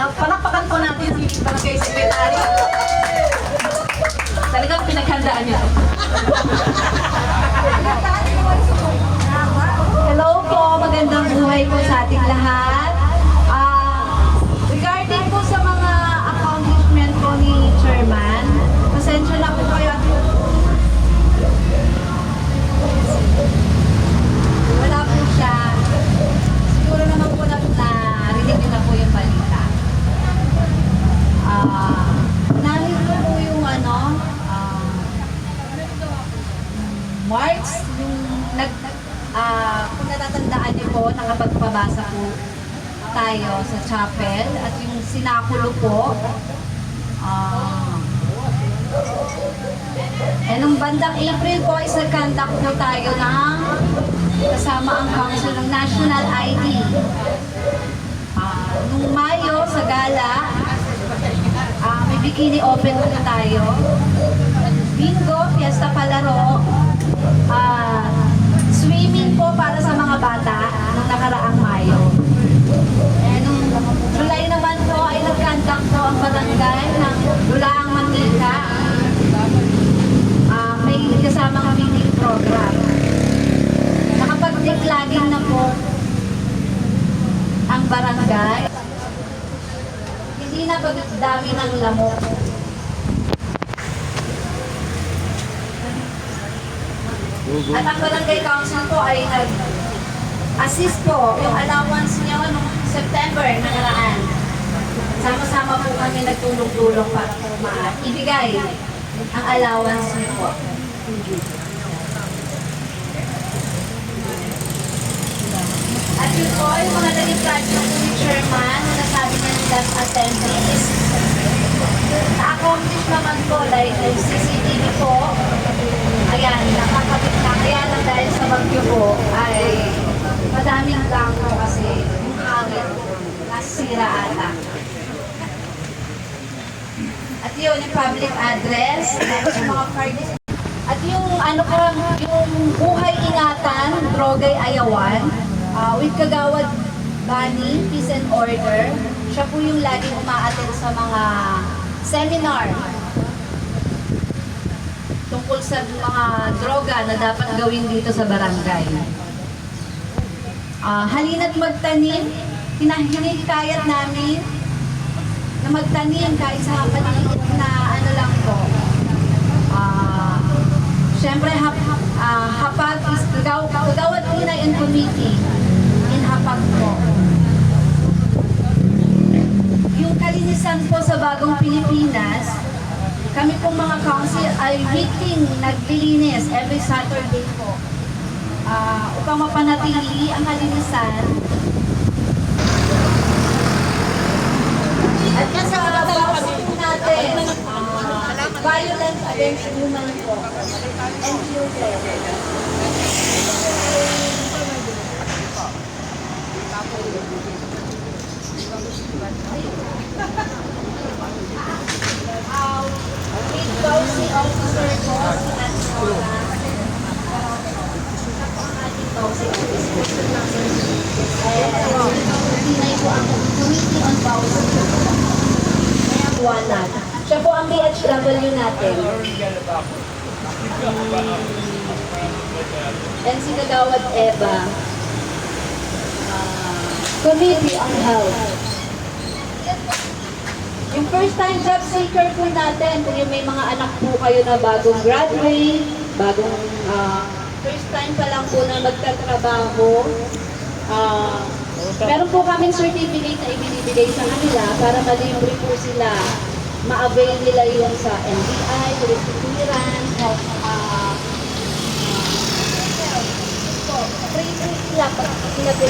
Palakpakan po natin si Barangay Secretary. Talagang pinaghandaan niyo. Hello po, magandang buhay po sa ating lahat. Regarding po sa mga accomplishment po ni Chairman, pasensya na po kayo. Wala po siya. Siguro naman po narinig niyo na po yung balita. Narinig ko po yung March, yung kung natatandaan niyo po, nakapagpabasa po tayo sa chapel at yung sinakulo po. Nung bandang April po is nag-conduct po tayo ng kasama ang Council ng National ID. Nung Mayo sa gala, may bikini open po tayo. Bingo, fiesta palaro, swimming po para sa mga bata nung nakaraang Mayo. Nung July naman po ay nag-conduct po ang barangay ng Dulaang Mantika. May kasamang feeding program. Nakapag-declagging na po ang barangay. Hindi na pagdami ng lamok. At ang barangay council po ay nag-assist po yung allowance niyo noong September nakaraan. Sama-sama po kami nagtulong-tulong para po ibigay ang allowance niyo po. At yun po, yung mga naging project ni Chairman na nasabi niya ng last attendees, na-accomplish naman po like yung CCTV po. Ayan, nakakabit na. Kaya lang dahil sa bagyo po ay madaming lang po kasi yung hangin nasira ata. At yun, yung public address, yung mga parties. At yung yung buhay ingatan, Drogay Ayawan, with Kagawad Bani, Peace and Order. Siya po yung laging umaattend sa mga seminar tungkol sa mga droga na dapat gawin dito sa barangay. Halina't magtanim, hinihikayat namin na magtanim kahit sa maliit na lang po. Siyempre, Hapag is Kagawad Pinay and Committee in Hapag po. Yung kalinisan po sa Bagong Pilipinas, kami pong mga council ay weekly naglilinis every Saturday po upang mapanatili ang kalinisan. At yan sa bawas po natin, violence against women po and children. Policy officer po sa national policy officer. Tinay po ang Committee on Policy. Buwanan. Siya po ang BHW natin. And si Kagawad Eva. Committee on Health. Yung first time job seeker po natin, kung yung may mga anak po kayo na bagong graduate, first time pa lang po na magtatrabaho, meron po kaming certificate na ibinibigay sa kanila para malibre po sila, ma-avail nila yung sa NBI, police clearance, free sila, pag sila po.